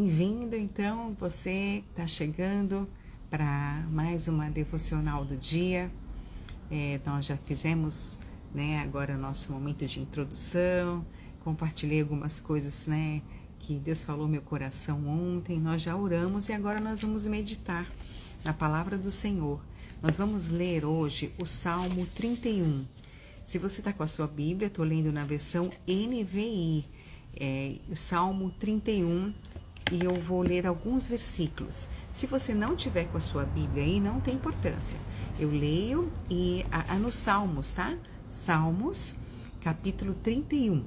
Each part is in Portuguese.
Bem-vindo, então, você está chegando para mais uma devocional do dia. Nós já fizemos, agora o nosso momento de introdução, compartilhei algumas coisas, que Deus falou no meu coração ontem. Nós já oramos e agora nós vamos meditar na palavra do Senhor. Nós vamos ler hoje o Salmo 31. Se você está com a sua Bíblia, estou lendo na versão NVI, o Salmo 31, e eu vou ler alguns versículos. Se você não tiver com a sua Bíblia aí, não tem importância. Eu leio e nos Salmos, tá? Salmos, capítulo 31.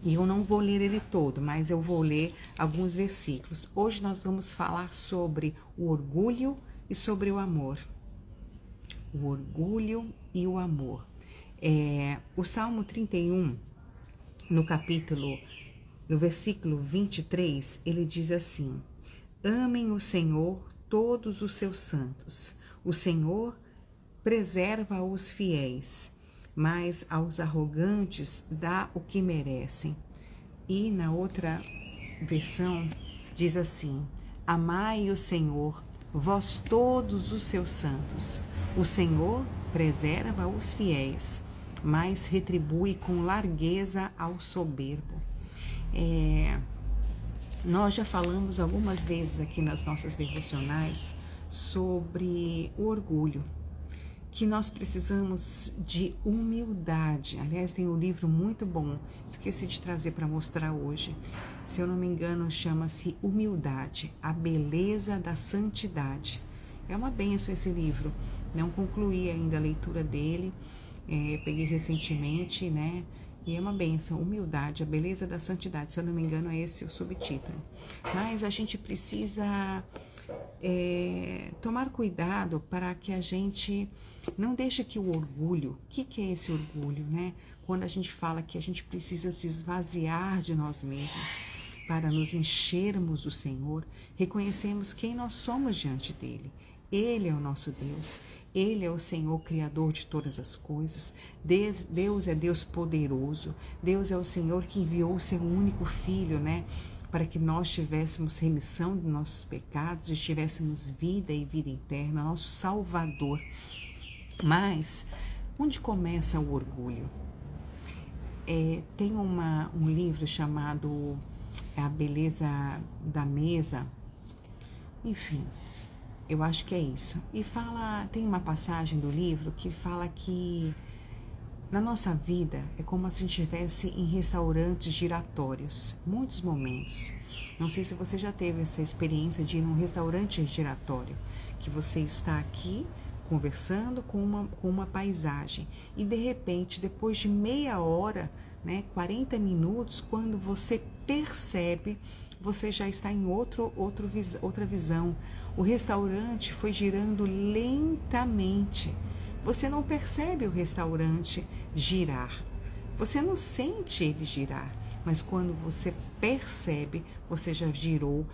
E eu não vou ler ele todo, mas eu vou ler alguns versículos. Hoje nós vamos falar sobre o orgulho e sobre o amor. O orgulho e o amor. O Salmo 31, no versículo 23, ele diz assim: amem o Senhor todos os seus santos. O Senhor preserva os fiéis, mas aos arrogantes dá o que merecem. E na outra versão diz assim: amai o Senhor, vós todos os seus santos. O Senhor preserva os fiéis, mas retribui com largueza ao soberbo. Nós já falamos algumas vezes aqui nas nossas devocionais sobre o orgulho, que nós precisamos de humildade. Aliás, tem um livro muito bom, esqueci de trazer para mostrar hoje. Se eu não me engano, chama-se Humildade, a Beleza da Santidade. É uma bênção esse livro, não concluí ainda a leitura dele, peguei recentemente, e é uma bênção, Humildade, a Beleza da Santidade, se eu não me engano é esse o subtítulo. Mas a gente precisa tomar cuidado para que a gente não deixe que o orgulho, o que é esse orgulho, Quando a gente fala que a gente precisa se esvaziar de nós mesmos para nos enchermos do Senhor, reconhecemos quem nós somos diante dele. Ele é o nosso Deus, Ele é o Senhor Criador de todas as coisas. Deus é Deus poderoso, Deus é o Senhor que enviou o seu único Filho, para que nós tivéssemos remissão dos nossos pecados e tivéssemos vida e vida eterna, nosso Salvador. Mas, onde começa o orgulho? Tem um livro chamado A Beleza da Mesa, enfim, eu acho que é isso. E tem uma passagem do livro que fala que na nossa vida é como se a gente estivesse em restaurantes giratórios, muitos momentos. Não sei se você já teve essa experiência de ir num restaurante giratório, que você está aqui conversando com uma paisagem e de repente, depois de meia hora, 40 minutos, quando você percebe, você já está em outra visão. O restaurante foi girando lentamente. Você não percebe o restaurante girar. Você não sente ele girar. Mas quando você percebe, você já girou,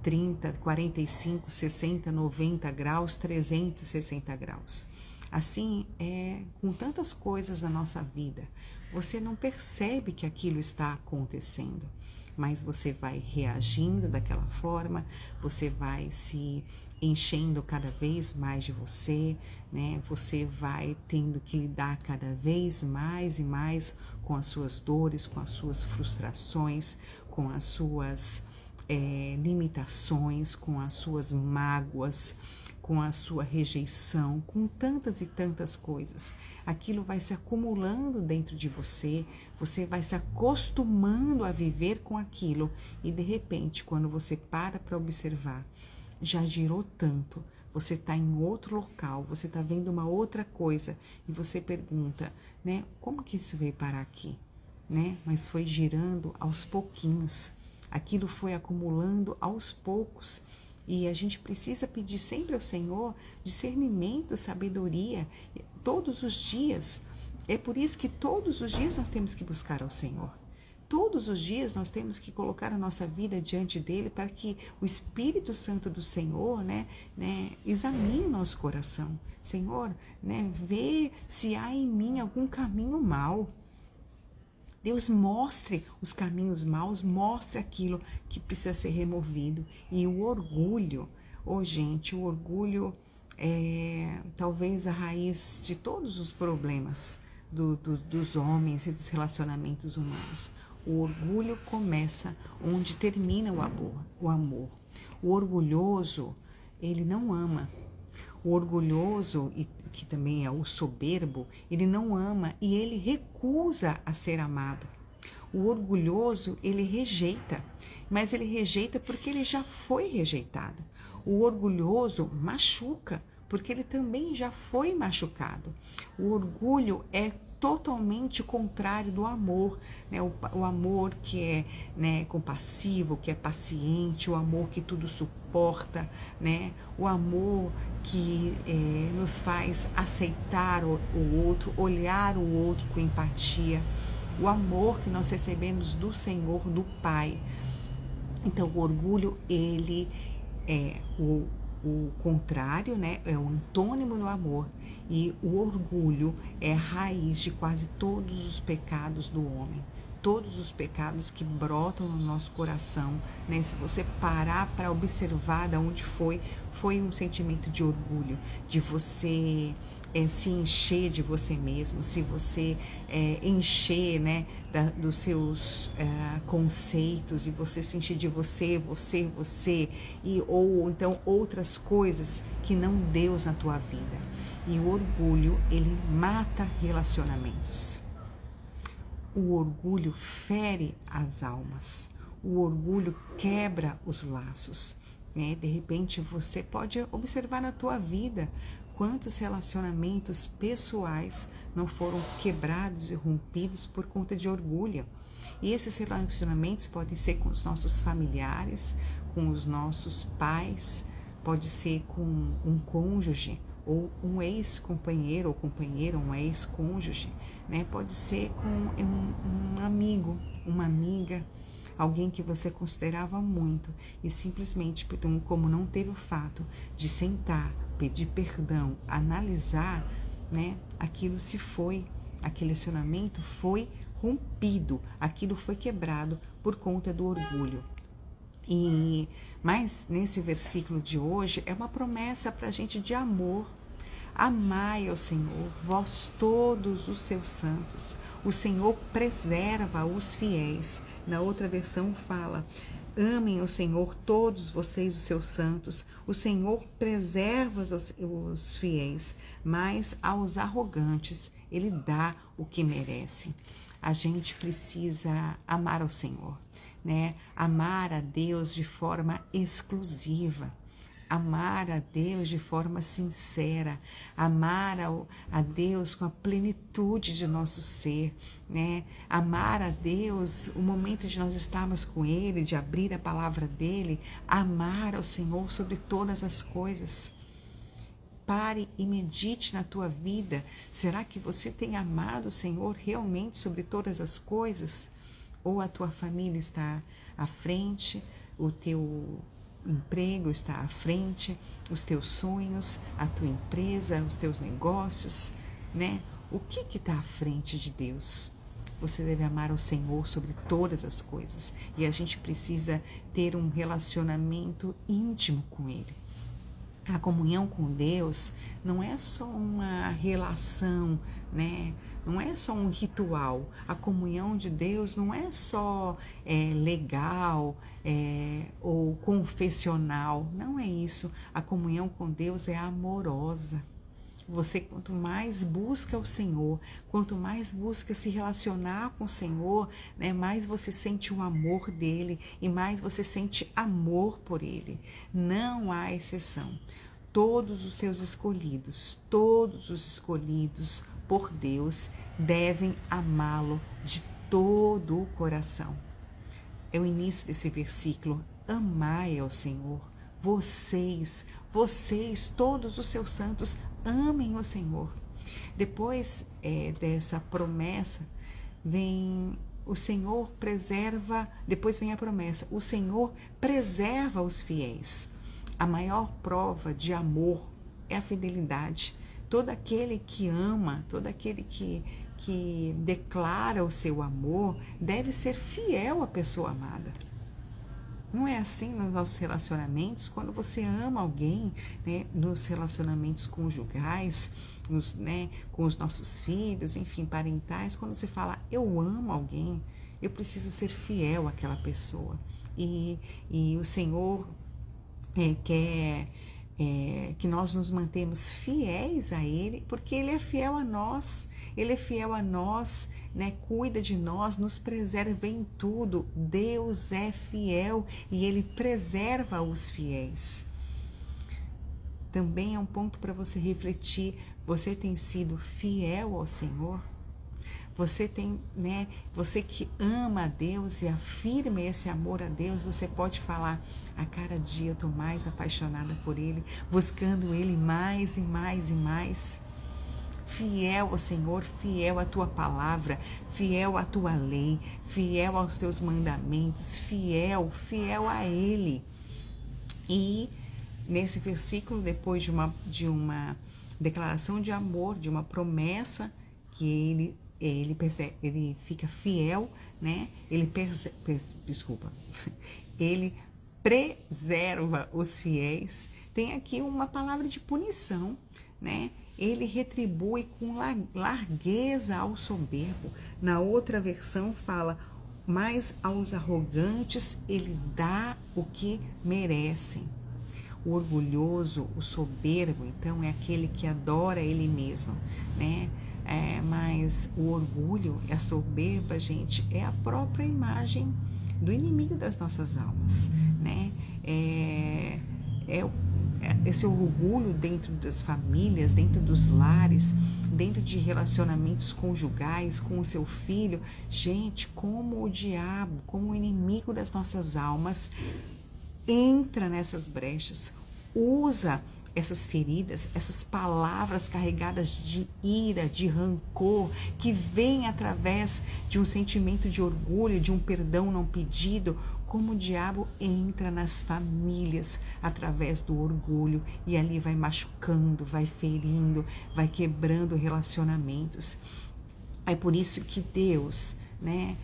30, 45, 60, 90 graus, 360 graus. Assim é com tantas coisas na nossa vida. Você não percebe que aquilo está acontecendo, mas você vai reagindo daquela forma, você vai se enchendo cada vez mais de você, Você vai tendo que lidar cada vez mais e mais com as suas dores, com as suas frustrações, com as suas limitações, com as suas mágoas, com a sua rejeição, com tantas e tantas coisas. Aquilo vai se acumulando dentro de você, você vai se acostumando a viver com aquilo e de repente, quando você para observar, já girou tanto, você está em outro local, você está vendo uma outra coisa e você pergunta, como que isso veio parar aqui? Mas foi girando aos pouquinhos, aquilo foi acumulando aos poucos. E a gente precisa pedir sempre ao Senhor discernimento, sabedoria, todos os dias. É por isso que todos os dias nós temos que buscar ao Senhor. Todos os dias nós temos que colocar a nossa vida diante dele para que o Espírito Santo do Senhor, examine o nosso coração. Senhor, vê se há em mim algum caminho mau. Deus mostre os caminhos maus, mostre aquilo que precisa ser removido. E o orgulho, gente, o orgulho é talvez a raiz de todos os problemas dos homens e dos relacionamentos humanos. O orgulho começa onde termina o amor. O orgulhoso, ele não ama. O orgulhoso, que também é o soberbo, ele não ama e ele recusa a ser amado. O orgulhoso, ele rejeita, mas ele rejeita porque ele já foi rejeitado. O orgulhoso machuca, porque ele também já foi machucado. O orgulho é totalmente contrário do amor, né? O amor que é, né, compassivo, que é paciente, o amor que tudo suporta, né? O amor que nos faz aceitar o outro, olhar o outro com empatia, o amor que nós recebemos do Senhor, do Pai. Então, o orgulho, ele é o contrário, né? É o antônimo do amor. E o orgulho é a raiz de quase todos os pecados do homem. Todos os pecados que brotam no nosso coração, né? Se você parar para observar de onde foi um sentimento de orgulho, de você se encher de você mesmo, se você encher, né, dos seus conceitos, e você se encher de você, ou então outras coisas que não Deus na tua vida. E o orgulho, ele mata relacionamentos. O orgulho fere as almas. O orgulho quebra os laços. Né? De repente, você pode observar na tua vida quantos relacionamentos pessoais não foram quebrados e rompidos por conta de orgulho. E esses relacionamentos podem ser com os nossos familiares, com os nossos pais, pode ser com um cônjuge, ou um ex-companheiro ou companheira, um ex-cônjuge, né? Pode ser com um amigo, uma amiga, alguém que você considerava muito e simplesmente, como não teve o fato de sentar, pedir perdão, analisar, né? Aquilo se foi, aquele relacionamento foi rompido, aquilo foi quebrado por conta do orgulho. Mas nesse versículo de hoje é uma promessa para a gente de amor. Amai ao Senhor, vós todos os seus santos. O Senhor preserva os fiéis. Na outra versão fala: amem o Senhor todos vocês os seus santos. O Senhor preserva os fiéis, mas aos arrogantes Ele dá o que merecem. A gente precisa amar ao Senhor, né? Amar a Deus de forma exclusiva, amar a Deus de forma sincera, amar a Deus com a plenitude de nosso ser, né? Amar a Deus, o momento de nós estarmos com Ele, de abrir a palavra dEle, amar ao Senhor sobre todas as coisas. Pare e medite na tua vida. Será que você tem amado o Senhor realmente sobre todas as coisas? Ou a tua família está à frente, o teu emprego está à frente, os teus sonhos, a tua empresa, os teus negócios, né? O que está à frente de Deus? Você deve amar o Senhor sobre todas as coisas. E a gente precisa ter um relacionamento íntimo com Ele. A comunhão com Deus não é só uma relação, né? Não é só um ritual. A comunhão de Deus não é só legal ou confessional. Não é isso. A comunhão com Deus é amorosa. Você, quanto mais busca o Senhor, quanto mais busca se relacionar com o Senhor, né, mais você sente o amor dele e mais você sente amor por ele. Não há exceção. Todos os seus escolhidos, todos os escolhidos por Deus devem amá-lo de todo o coração. É o início desse versículo: amai ao Senhor. Vocês, todos os seus santos, amem o Senhor. Depois dessa promessa, vem o Senhor preserva, depois vem a promessa: o Senhor preserva os fiéis. A maior prova de amor é a fidelidade. Todo aquele que ama, todo aquele que que declara o seu amor deve ser fiel à pessoa amada. Não é assim nos nossos relacionamentos? Quando você ama alguém, né, nos relacionamentos conjugais, com os nossos filhos, enfim, parentais, quando você fala, eu amo alguém, eu preciso ser fiel àquela pessoa. E o Senhor quer que nós nos mantemos fiéis a Ele, porque Ele é fiel a nós. Ele é fiel a nós, né? Cuida de nós, nos preserva em tudo. Deus é fiel e Ele preserva os fiéis. Também é um ponto para você refletir. Você tem sido fiel ao Senhor? Você tem, né? Você que ama a Deus e afirma esse amor a Deus, você pode falar, a cada dia eu estou mais apaixonada por Ele, buscando Ele mais e mais e mais. Fiel ao Senhor, fiel à tua palavra, fiel à tua lei, fiel aos teus mandamentos, fiel a Ele. E nesse versículo, depois de uma declaração de amor, de uma promessa, que ele fica fiel, né? Ele preserva os fiéis. Tem aqui uma palavra de punição, né? Ele retribui com largueza ao soberbo. Na outra versão fala, mas aos arrogantes ele dá o que merecem. O orgulhoso, o soberbo, então, é aquele que adora ele mesmo, né? Mas o orgulho, a soberba, gente, é a própria imagem do inimigo das nossas almas, né? Esse orgulho dentro das famílias, dentro dos lares, dentro de relacionamentos conjugais com o seu filho. Gente, como o diabo, como o inimigo das nossas almas entra nessas brechas, usa essas feridas, essas palavras carregadas de ira, de rancor, que vem através de um sentimento de orgulho, de um perdão não pedido, como o diabo entra nas famílias através do orgulho e ali vai machucando, vai ferindo, vai quebrando relacionamentos. É por isso que Deus, né,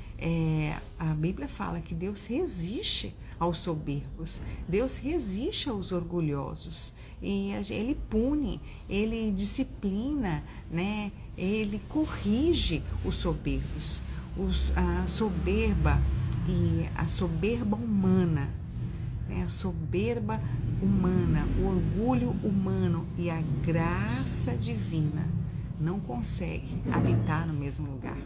a Bíblia fala que Deus resiste aos soberbos, Deus resiste aos orgulhosos e Ele pune, Ele disciplina, né, Ele corrige os soberbos, a soberba e a soberba humana, né, a soberba humana, o orgulho humano e a graça divina não conseguem habitar no mesmo lugar.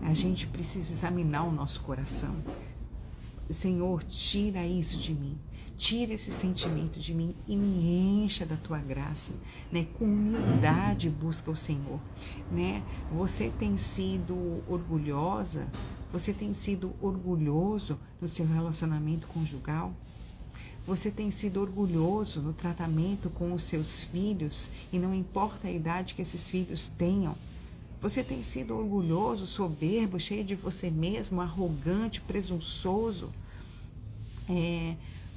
A gente precisa examinar o nosso coração. Senhor, tira isso de mim, tira esse sentimento de mim e me encha da tua graça, né? Com humildade busca o Senhor, né? Você tem sido orgulhosa, você tem sido orgulhoso no seu relacionamento conjugal? Você tem sido orgulhoso no tratamento com os seus filhos e não importa a idade que esses filhos tenham? Você tem sido orgulhoso, soberbo, cheio de você mesmo, arrogante, presunçoso?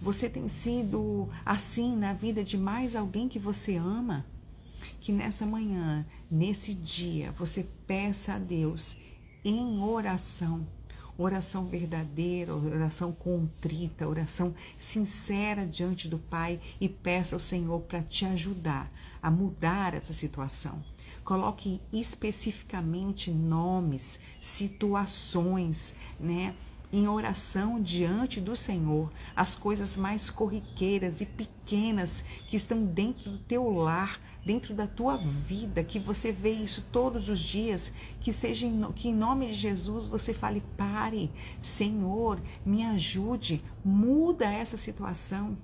Você tem sido assim na vida de mais alguém que você ama? Que nessa manhã, nesse dia, você peça a Deus em oração verdadeira, oração contrita, oração sincera diante do Pai e peça ao Senhor para te ajudar a mudar essa situação. Coloque especificamente nomes, situações, né, em oração diante do Senhor, as coisas mais corriqueiras e pequenas que estão dentro do teu lar, dentro da tua vida, que você vê isso todos os dias, que em nome de Jesus você fale, pare, Senhor, me ajude, muda essa situação.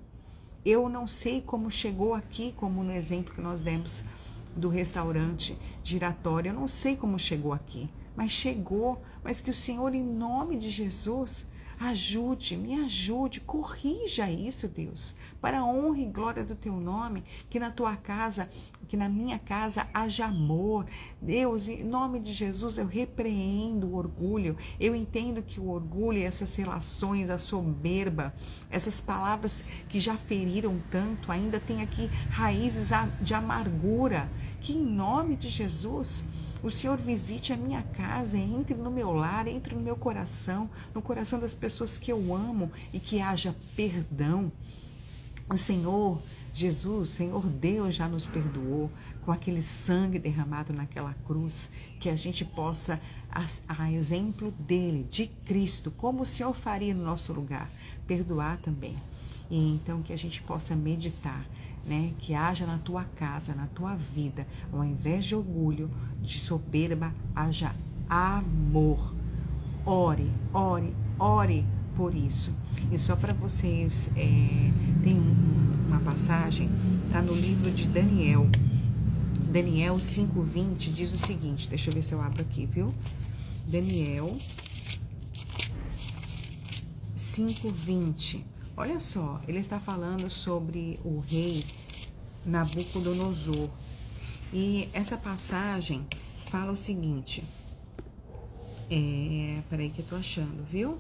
Eu não sei como chegou aqui, como no exemplo que nós demos do restaurante giratório, eu não sei como chegou aqui, mas chegou, mas que o Senhor, em nome de Jesus, me ajude, corrija isso, Deus, para a honra e glória do teu nome, que na tua casa, que na minha casa haja amor. Deus, em nome de Jesus, eu repreendo o orgulho, eu entendo que o orgulho e essas relações, a soberba, essas palavras que já feriram tanto, ainda tem aqui raízes de amargura, que em nome de Jesus O Senhor visite a minha casa, entre no meu lar, entre no meu coração, no coração das pessoas que eu amo e que haja perdão. O Senhor Jesus, Senhor Deus já nos perdoou com aquele sangue derramado naquela cruz, que a gente possa, a exemplo dele, de Cristo, como o Senhor faria no nosso lugar, perdoar também. E então que a gente possa meditar, né? Que haja na tua casa, na tua vida, ao invés de orgulho, de soberba, haja amor. Ore, ore, ore por isso. E só para vocês, tem uma passagem, está no livro de Daniel. Daniel 5:20 diz o seguinte, deixa eu ver se eu abro aqui, viu? Daniel 5:20. Olha só, ele está falando sobre o rei Nabucodonosor. E essa passagem fala o seguinte, peraí que eu tô achando, viu?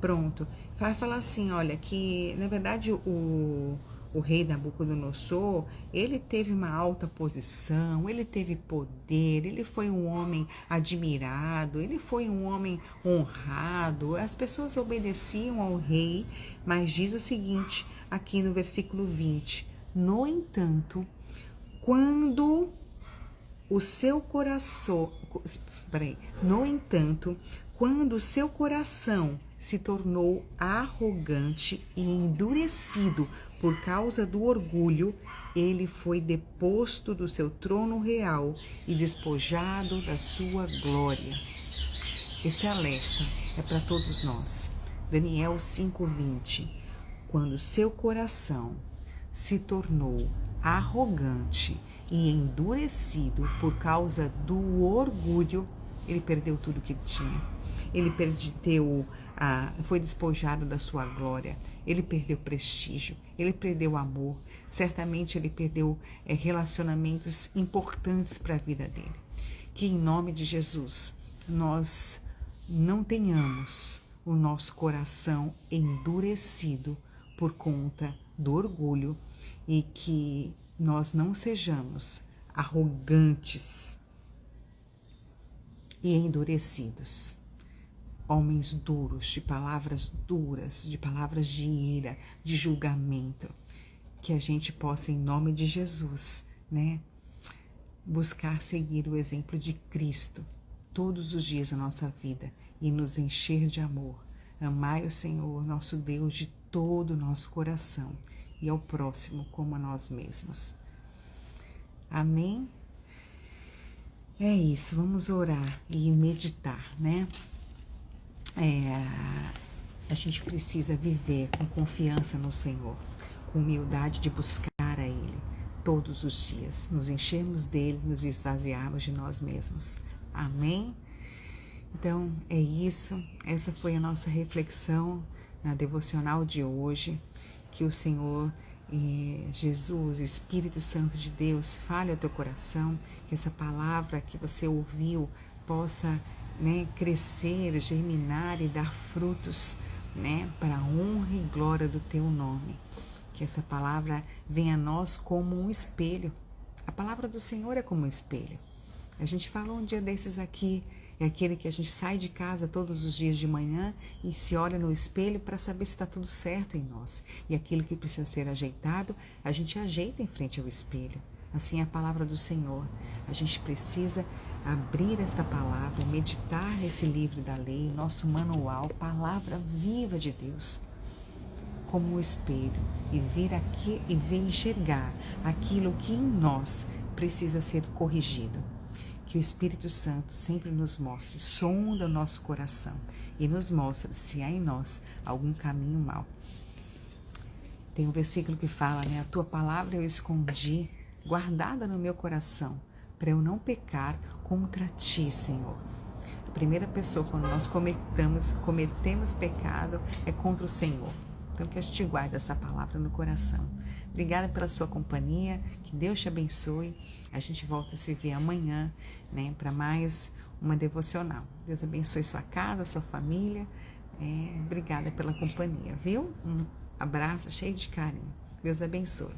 Pronto, vai falar assim, olha, que na verdade o rei Nabucodonosor, ele teve uma alta posição, ele teve poder, ele foi um homem admirado, ele foi um homem honrado, as pessoas obedeciam ao rei, mas diz o seguinte, aqui no versículo 20, no entanto, quando o seu coração, no entanto, quando o seu coração se tornou arrogante e endurecido por causa do orgulho, ele foi deposto do seu trono real e despojado da sua glória. Esse alerta é para todos nós. Daniel 5:20. Quando seu coração se tornou arrogante e endurecido por causa do orgulho, ele perdeu tudo que ele tinha. Ele foi despojado da sua glória, ele perdeu prestígio, ele perdeu amor, certamente ele perdeu relacionamentos importantes para a vida dele. Que em nome de Jesus nós não tenhamos o nosso coração endurecido por conta do orgulho e que nós não sejamos arrogantes e endurecidos. Homens duros, de palavras duras, de palavras de ira, de julgamento. Que a gente possa, em nome de Jesus, né, buscar seguir o exemplo de Cristo todos os dias da nossa vida e nos encher de amor. Amai o Senhor, nosso Deus, de todo o nosso coração e ao próximo como a nós mesmos. Amém? É isso, vamos orar e meditar, né? A gente precisa viver com confiança no Senhor, com humildade de buscar a Ele todos os dias, nos enchermos dele, nos esvaziarmos de nós mesmos. Amém? Então, é isso. Essa foi a nossa reflexão na devocional de hoje. Que o Senhor Jesus, o Espírito Santo de Deus, fale ao teu coração, que essa palavra que você ouviu possa, né, crescer, germinar e dar frutos, né, para a honra e glória do teu nome. Que essa palavra venha a nós como um espelho. A palavra do Senhor é como um espelho. A gente falou um dia desses aqui, é aquele que a gente sai de casa todos os dias de manhã e se olha no espelho para saber se está tudo certo em nós. E aquilo que precisa ser ajeitado, a gente ajeita em frente ao espelho. Assim é a palavra do Senhor. A gente precisa abrir esta palavra, meditar nesse livro da lei, nosso manual, palavra viva de Deus, como um espelho, e vir aqui e ver enxergar aquilo que em nós precisa ser corrigido. Que o Espírito Santo sempre nos mostre, sonda o nosso coração e nos mostre se há em nós algum caminho mau. Tem um versículo que fala, né? A tua palavra eu escondi, guardada no meu coração, para eu não pecar contra ti, Senhor. A primeira pessoa quando nós cometemos pecado é contra o Senhor. Então que a gente guarde essa palavra no coração. Obrigada pela sua companhia, que Deus te abençoe. A gente volta a se ver amanhã, né, para mais uma devocional. Deus abençoe sua casa, sua família. Obrigada pela companhia, viu? Um abraço cheio de carinho. Deus abençoe.